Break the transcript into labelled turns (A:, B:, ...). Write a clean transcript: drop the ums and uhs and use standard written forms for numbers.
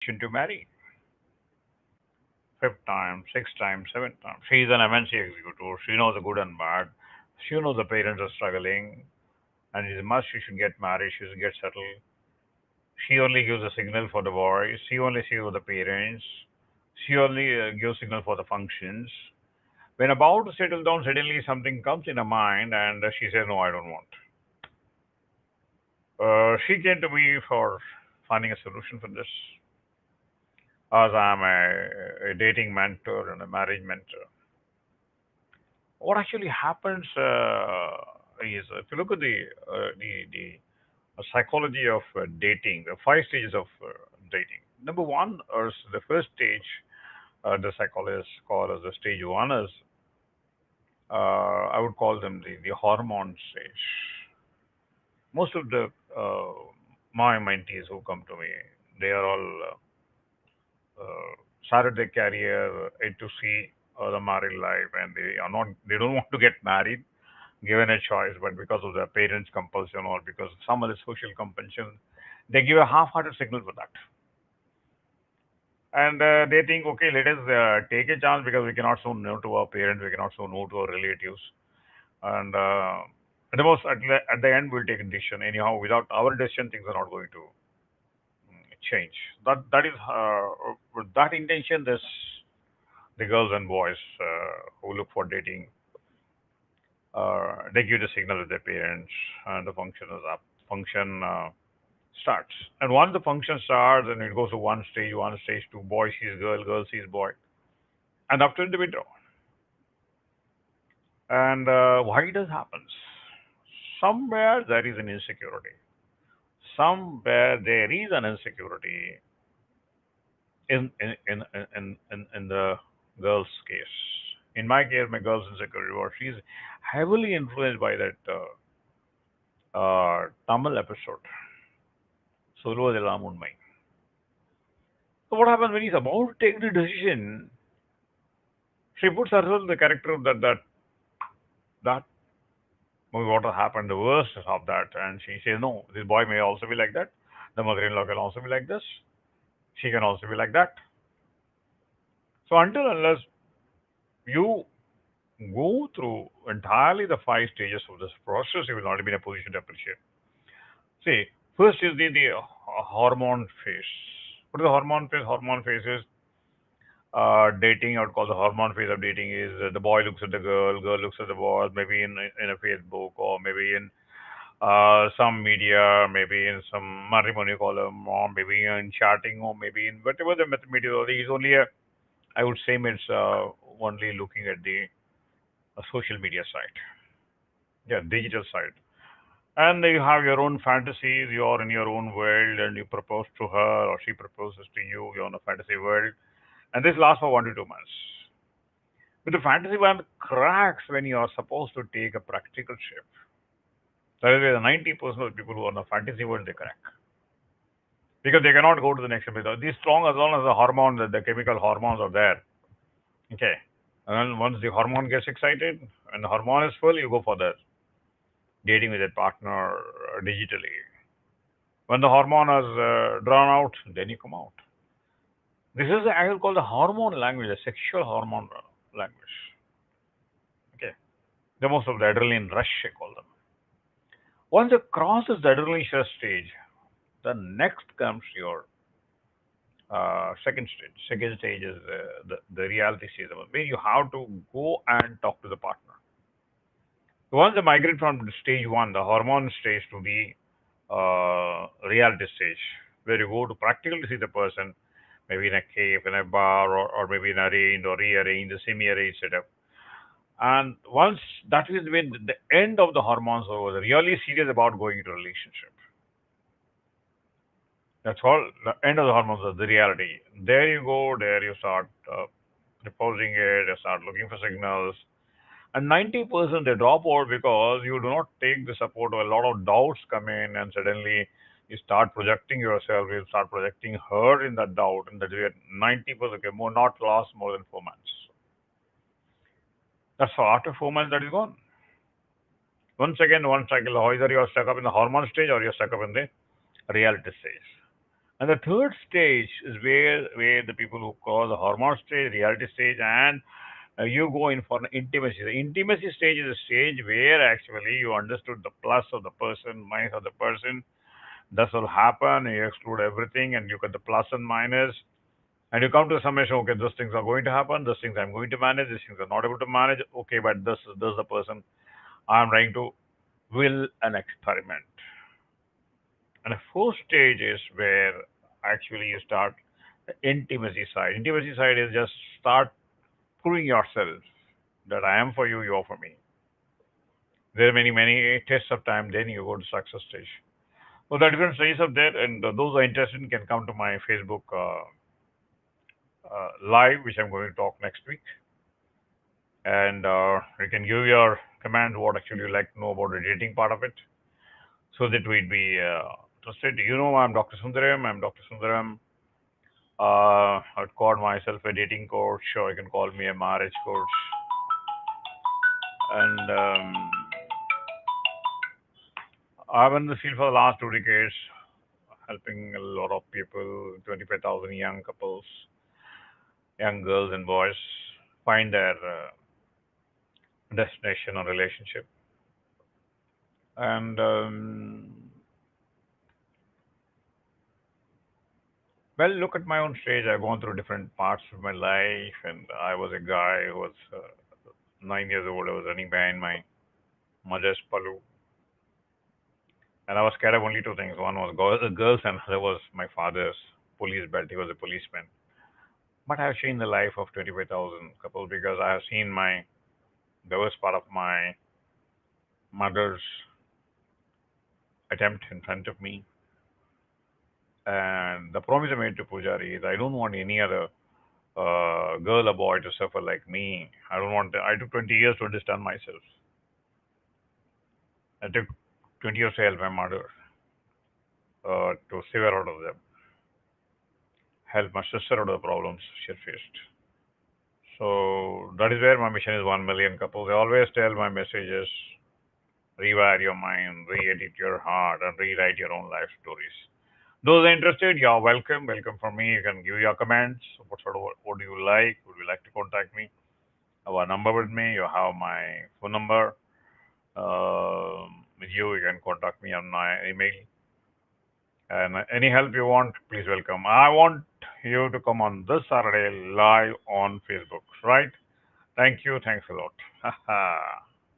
A: permission to marry. Fifth time, sixth time, seventh time. She is an MNC executive. She knows the good and bad. She knows the parents are struggling, and it is a must. She should get married. She should get settled. She only gives a signal for the boy. She only sees with the parents. She only gives signal for the functions. When about to settle down, suddenly something comes in her mind, and she says, "No, I don't want." She came to me for finding a solution for this, as I'm a dating mentor and a marriage mentor. What actually happens is, if you look at the psychology of dating, the five stages of dating. Number one is the first stage. The psychologists call as the stage one is, I would call them the hormone stage. Most of the my mentees who come to me, they are all started their career to see the married life, and they don't want to get married given a choice, but because of their parents' compulsion or because of some other social compulsion, they give a half-hearted signal for that. And they think, okay, let us take a chance because we cannot say no to our parents, we cannot say no to our relatives, and at the most, at the end, we'll take a decision. Anyhow, without our decision, things are not going to change. That is with that intention. This the girls and boys who look for dating, they give the signal to their parents, and the function is up. Function starts, and once the function starts, and it goes to one stage two, boy sees girl, girl sees boy, and after the withdraw. And why does happens? Somewhere there is an insecurity. Somewhere there is an insecurity in the girl's case. In my case, my girl's insecurity was she's heavily influenced by that Tamil episode. Solvadella Munmai. So what happens when he's about to take the decision? She puts herself in the character of that movie. What has happened? The worst of that, and she says, "No, this boy may also be like that. The mother-in-law can also be like this. She can also be like that." So until unless you go through entirely the five stages of this process, you will not be in a position to appreciate. See, first is the hormone phase. What is the hormone phase? Hormone phase is dating. I would call the hormone phase of dating is the boy looks at the girl, girl looks at the boy, maybe in a Facebook or maybe in some media, maybe in some matrimony column, or maybe in chatting, or maybe in whatever the media. Is only a, I would say it's only looking at the social media side, yeah, digital side. And you have your own fantasies, you're in your own world, and you propose to her, or she proposes to you, you're in a fantasy world, and this lasts for 1 to 2 months. But the fantasy one cracks when you are supposed to take a practical shape. That is why the 90% of the people who are in the fantasy world, they crack. Because they cannot go to the next step. These strong as long as the hormone, the chemical hormones are there. Okay. And then once the hormone gets excited, and the hormone is full, you go for the dating with a partner digitally. When the hormone is drawn out, then you come out. This is I will call the hormone language, the sexual hormone language. Okay, the most of the adrenaline rush, I call them. Once it crosses the adrenaline rush stage, the next comes your second stage. Second stage is the reality stage, where you have to go and talk to the partner. So once they migrate from stage one, the hormone stage, to the reality stage, where you go to practically see the person, maybe in a cave, in a bar, or maybe in a arranged or rearranged, a semi-arranged setup. And once that is when the end of the hormones are over, really serious about going into a relationship. That's all. The end of the hormones is the reality. There you go. There you start proposing it. You start looking for signals. And 90% they drop out because you do not take the support. A lot of doubts come in, and suddenly you start projecting yourself. You start projecting her in that doubt, and that 90% okay, more not last more than 4 months. That's how after 4 months that is gone. Once again, one cycle. Either you are stuck up in the hormone stage or you are stuck up in the reality stage. And the third stage is where the people who call the hormone stage, reality stage, and you go in for an intimacy. The intimacy stage is a stage where actually you understood the plus of the person, minus of the person. This will happen. You exclude everything, and you get the plus and minus, and you come to a summation. Okay, these things are going to happen. These things I'm going to manage. These things I'm not able to manage. Okay, but this is the person I'm trying to will an experiment. And the fourth stage is where actually you start the intimacy side. Intimacy side is just start proving yourself that I am for you, you are for me. There are many tests of time, then you go to success stage. So the different stages of that, and those are interested can come to my Facebook live, which I'm going to talk next week. And you can give your command what actually you like to know about the dating part of it, so that we'd be interested. You know, I'm Dr. Sundaram. I'm Dr. Sundaram. I'd call myself a dating coach, or you can call me a marriage coach. And I've been in the field for the last 2 decades, helping a lot of people, 25,000 young couples, young girls and boys, find their destination or relationship. And well, look at my own stage. I've gone through different parts of my life, and I was a guy who was 9 years old. I was running behind my mother's palu, and I was scared of only two things. One was girls, and the other was my father's police belt. He was a policeman. But I have seen the life of 25,000 couple because I have seen the worst part of my mother's attempt in front of me. And the promise I made to Pujari is I don't want any other girl or boy to suffer like me. I don't want. I took 20 years to understand myself. I took 20 years to help my mother to save her out of them, help my sister out of the problems she had faced. So that is where my mission is 1 million couples. I always tell my messages rewire your mind, re-edit your heart, and rewrite your own life stories. Those interested, you're welcome. Welcome for me. You can give your comments. What sort of what do you like? Would you like to contact me? Have a number with me. You have my phone number. With you, you can contact me on my email. And any help you want, please welcome. I want you to come on this Saturday live on Facebook, right? Thank you. Thanks a lot.